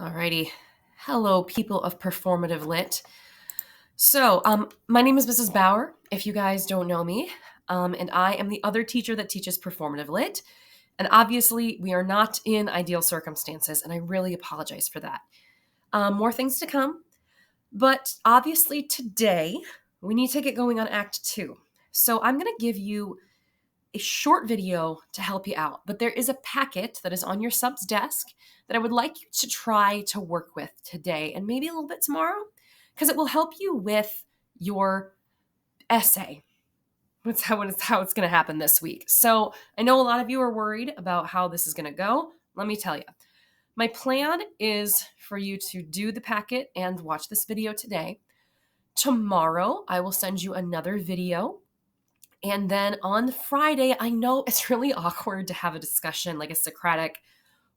Alrighty. Hello, people of Performative Lit. My name is Mrs. Bauer, if you guys don't know me, and I am the other teacher that teaches Performative Lit. And obviously, we are not in ideal circumstances, and I really apologize for that. More things to come, but obviously, today we need to get going on Act 2. So, I'm going to give you a short video to help you out, but there is a packet that is on your sub's desk that I would like you to try to work with today and maybe a little bit tomorrow because it will help you with your essay. That's how it's going to happen this week. So I know a lot of you are worried about how this is going to go. Let me tell you. My plan is for you to do the packet and watch this video today. Tomorrow, I will send you another video. And then on Friday, I know it's really awkward to have a discussion, like a Socratic,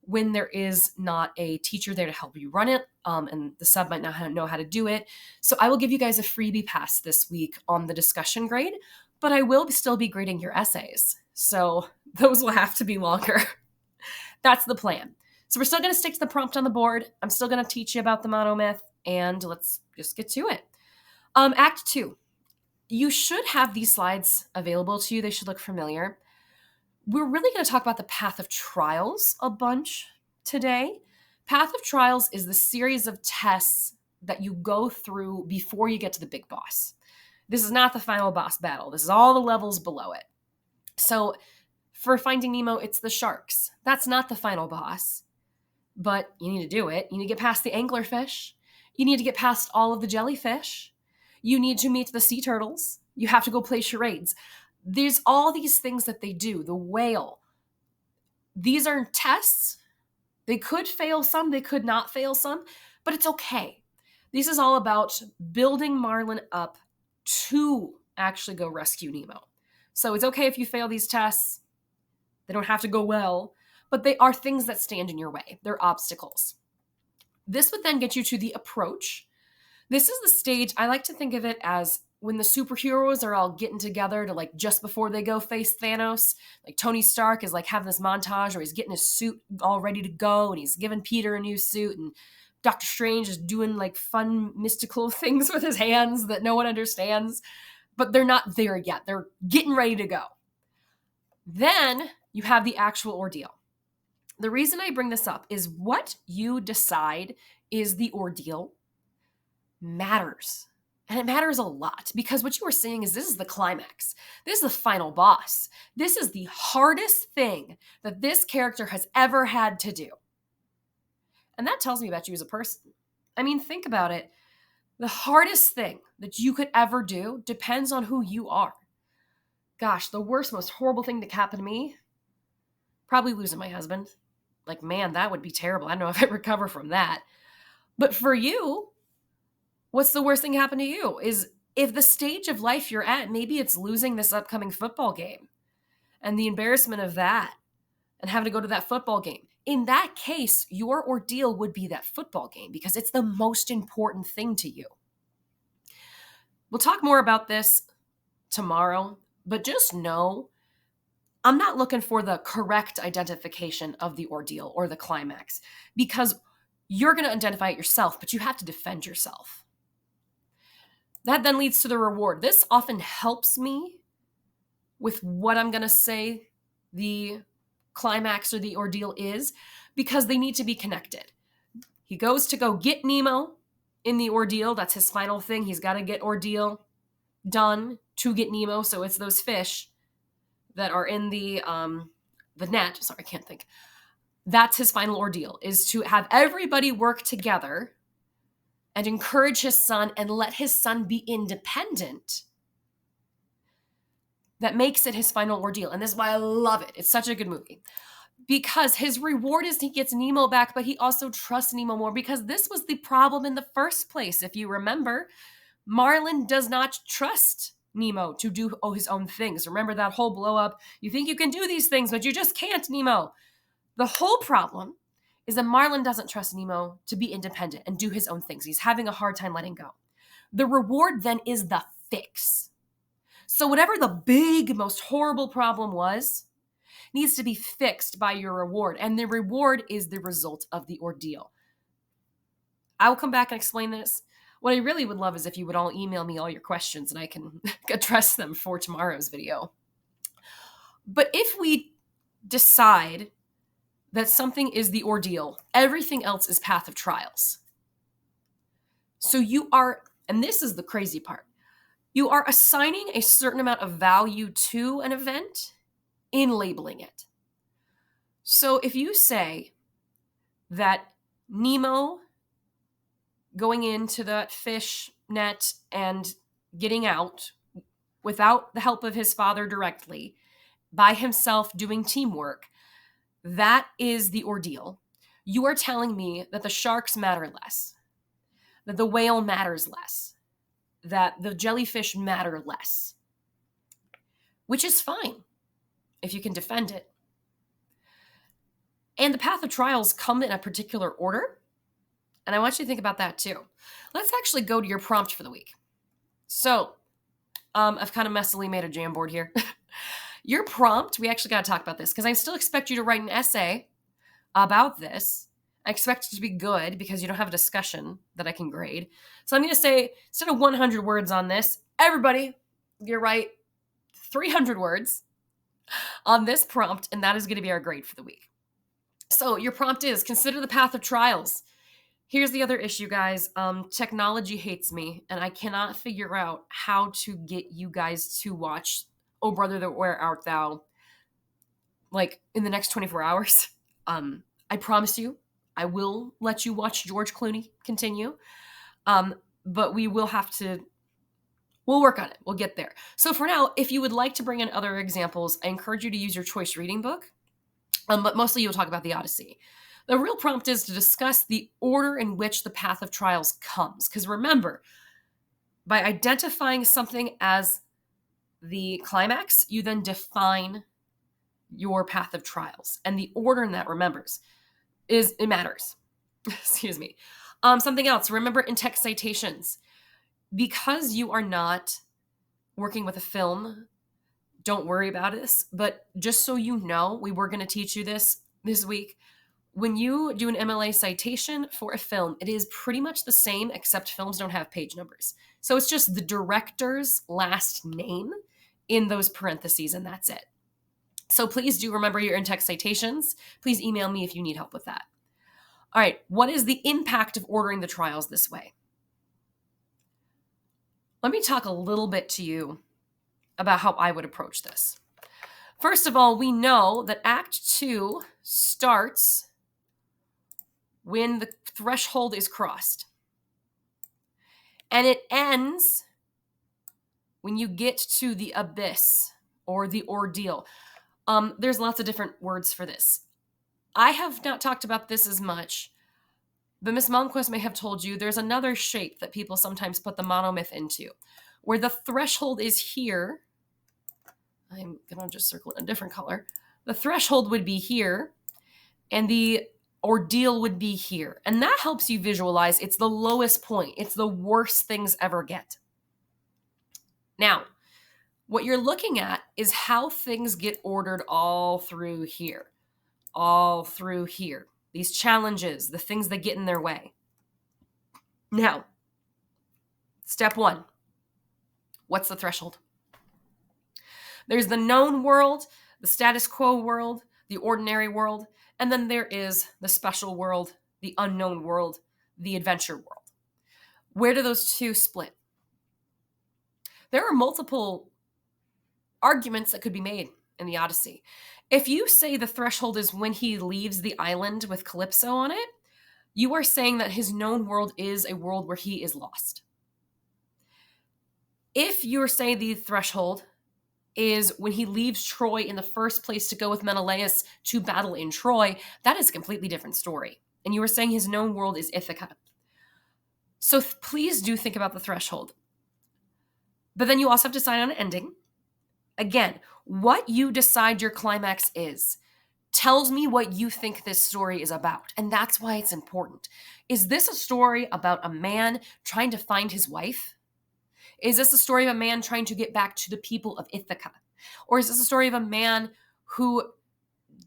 when there is not a teacher there to help you run it, and the sub might not know how to do it. So I will give you guys a freebie pass this week on the discussion grade, but I will still be grading your essays. So those will have to be longer. That's the plan. So we're still going to stick to the prompt on the board. I'm still going to teach you about the monomyth, and let's just get to it. Act 2. You should have these slides available to you. They should look familiar. We're really going to talk about the path of trials a bunch today. Path of trials is the series of tests that you go through before you get to the big boss. This is not the final boss battle. This is all the levels below it. So for Finding Nemo, it's the sharks. That's not the final boss, but you need to do it. You need to get past the anglerfish. You need to get past all of the jellyfish. You need to meet the sea turtles. You have to go play charades. There's all these things that they do. The whale. These are tests. They could fail some. They could not fail some. But it's okay. This is all about building Marlin up to actually go rescue Nemo. So it's okay if you fail these tests. They don't have to go well. But they are things that stand in your way. They're obstacles. This would then get you to the approach. This is the stage, I like to think of it as when the superheroes are all getting together to just before they go face Thanos. Like Tony Stark is having this montage where he's getting his suit all ready to go and he's giving Peter a new suit, and Doctor Strange is doing fun mystical things with his hands that no one understands, but they're not there yet. They're getting ready to go. Then you have the actual ordeal. The reason I bring this up is what you decide is the ordeal matters. And it matters a lot because what you are seeing is this is the climax. This is the final boss. This is the hardest thing that this character has ever had to do. And that tells me about you as a person. I mean, think about it. The hardest thing that you could ever do depends on who you are. Gosh, the worst, most horrible thing that happened to me, probably losing my husband. Man, that would be terrible. I don't know if I'd recover from that. But for you, what's the worst thing happened to you is if the stage of life you're at, maybe it's losing this upcoming football game and the embarrassment of that and having to go to that football game. In that case, your ordeal would be that football game because it's the most important thing to you. We'll talk more about this tomorrow, but just know I'm not looking for the correct identification of the ordeal or the climax because you're going to identify it yourself, but you have to defend yourself. That then leads to the reward. This often helps me with what I'm going to say the climax or the ordeal is because they need to be connected. He goes to go get Nemo in the ordeal. That's his final thing. He's got to get ordeal done to get Nemo. So it's those fish that are in the net. Sorry, I can't think. That's his final ordeal, is to have everybody work together and encourage his son and let his son be independent. That makes it his final ordeal. And this is why I love it. It's such a good movie. Because his reward is he gets Nemo back, but he also trusts Nemo more because this was the problem in the first place. If you remember, Marlin does not trust Nemo to do his own things. Remember that whole blow up? You think you can do these things, but you just can't, Nemo. The whole problem is that Marlin doesn't trust Nemo to be independent and do his own things. He's having a hard time letting go. The reward then is the fix. So whatever the big, most horrible problem was, needs to be fixed by your reward. And the reward is the result of the ordeal. I will come back and explain this. What I really would love is if you would all email me all your questions and I can address them for tomorrow's video. But if we decide that something is the ordeal, everything else is path of trials. So you are, and this is the crazy part, you are assigning a certain amount of value to an event in labeling it. So if you say that Nemo going into the fish net and getting out without the help of his father directly, by himself doing teamwork, that is the ordeal. You are telling me that the sharks matter less, that the whale matters less, that the jellyfish matter less, which is fine if you can defend it. And the path of trials come in a particular order. And I want you to think about that too. Let's actually go to your prompt for the week. So I've kind of messily made a Jamboard here. Your prompt, we actually got to talk about this because I still expect you to write an essay about this. I expect it to be good because you don't have a discussion that I can grade. So I'm going to say, instead of 100 words on this, everybody, you write 300 words on this prompt, and that is going to be our grade for the week. So your prompt is, consider the path of trials. Here's the other issue, guys. Technology hates me, and I cannot figure out how to get you guys to watch Oh Brother, Where Art Thou, like, in the next 24 hours. I promise you, I will let you watch George Clooney continue. But we will have to, we'll work on it. We'll get there. So for now, if you would like to bring in other examples, I encourage you to use your choice reading book. But mostly you'll talk about the Odyssey. The real prompt is to discuss the order in which the path of trials comes. Because remember, by identifying something as the climax, you then define your path of trials. And the order in that, it matters. Excuse me. Something else, remember in text citations, because you are not working with a film, don't worry about this, but just so you know, we were going to teach you this week. When you do an MLA citation for a film, it is pretty much the same, except films don't have page numbers. So it's just the director's last name in those parentheses, and that's it. So please do remember your in-text citations. Please email me if you need help with that. All right, what is the impact of ordering the trials this way? Let me talk a little bit to you about how I would approach this. First of all, we know that Act 2 starts when the threshold is crossed. And it ends when you get to the abyss or the ordeal. There's lots of different words for this. I have not talked about this as much, but Miss Malmquist may have told you there's another shape that people sometimes put the monomyth into, where the threshold is here. I'm going to just circle it in a different color. The threshold would be here, and the ordeal would be here. And that helps you visualize it's the lowest point. It's the worst things ever get. Now, what you're looking at is how things get ordered all through here. All through here. These challenges, the things that get in their way. Now, step 1. What's the threshold? There's the known world, the status quo world, the ordinary world, and then there is the special world, the unknown world, the adventure world. Where do those two split? There are multiple arguments that could be made in the Odyssey. If you say the threshold is when he leaves the island with Calypso on it, you are saying that his known world is a world where he is lost. If you're saying the threshold is when he leaves Troy in the first place to go with Menelaus to battle in Troy, that is a completely different story. And you were saying his known world is Ithaca. So please do think about the threshold. But then you also have to decide on an ending. Again, what you decide your climax is tells me what you think this story is about. And that's why it's important. Is this a story about a man trying to find his wife? Is this a story of a man trying to get back to the people of Ithaca? Or is this a story of a man who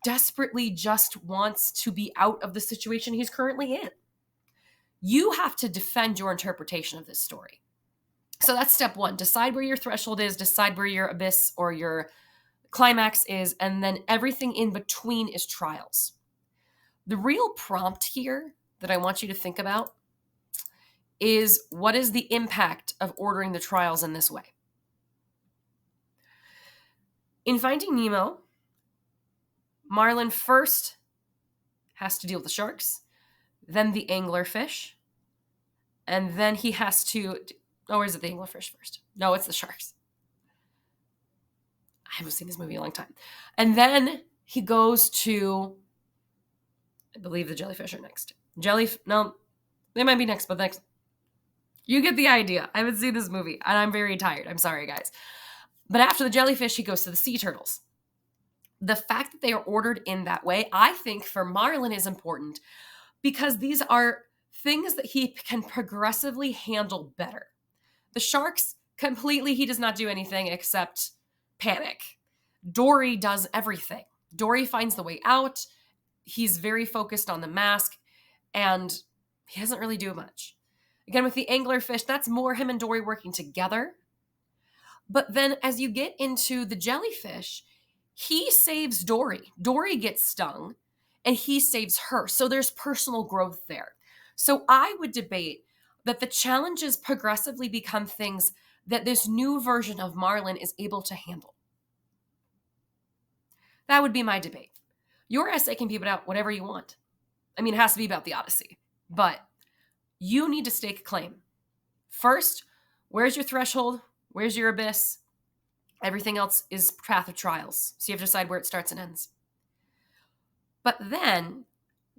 desperately just wants to be out of the situation he's currently in? You have to defend your interpretation of this story. So that's step one. Decide where your threshold is, decide where your abyss or your climax is, and then everything in between is trials. The real prompt here that I want you to think about is, what is the impact of ordering the trials in this way? In Finding Nemo, Marlin first has to deal with the sharks, then the anglerfish, and then he has to, or is it the anglerfish first? No, it's the sharks. I haven't seen this movie in a long time. And then he goes to, I believe the jellyfish are next. No, they might be next, but next. You get the idea. I haven't seen this movie, and I'm very tired. I'm sorry, guys. But after the jellyfish, he goes to the sea turtles. The fact that they are ordered in that way, I think for Marlin is important because these are things that he can progressively handle better. The sharks, completely, he does not do anything except panic. Dory does everything. Dory finds the way out. He's very focused on the mask, and he doesn't really do much. Again, with the anglerfish, that's more him and Dory working together. But then as you get into the jellyfish, he saves Dory. Dory gets stung, and he saves her. So there's personal growth there. So I would debate that the challenges progressively become things that this new version of Marlin is able to handle. That would be my debate. Your essay can be about whatever you want. I mean, it has to be about the Odyssey, but you need to stake a claim. First, where's your threshold? Where's your abyss? Everything else is path of trials. So you have to decide where it starts and ends. But then,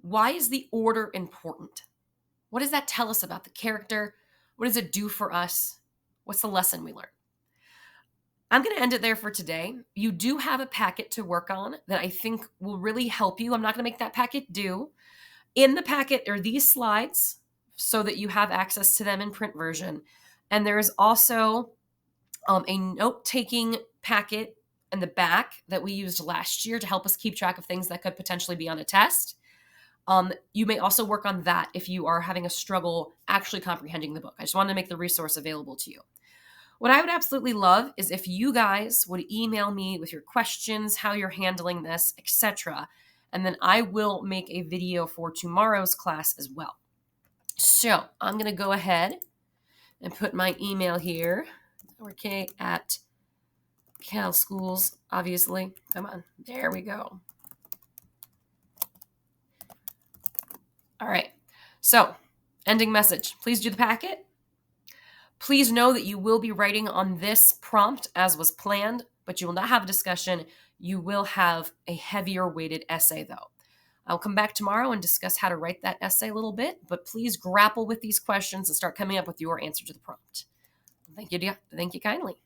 why is the order important? What does that tell us about the character? What does it do for us? What's the lesson we learn? I'm going to end it there for today. You do have a packet to work on that I think will really help you. I'm not going to make that packet due. In the packet are these slides so that you have access to them in print version. And there is also a note-taking packet in the back that we used last year to help us keep track of things that could potentially be on a test. You may also work on that if you are having a struggle actually comprehending the book. I just wanted to make the resource available to you. What I would absolutely love is if you guys would email me with your questions, how you're handling this, etc. And then I will make a video for tomorrow's class as well. So I'm going to go ahead and put my email here. Okay, at Cal Schools, obviously. Come on. There we go. All right. So, ending message. Please do the packet. Please know that you will be writing on this prompt as was planned, but you will not have a discussion. You will have a heavier weighted essay, though. I'll come back tomorrow and discuss how to write that essay a little bit, but please grapple with these questions and start coming up with your answer to the prompt. Thank you kindly.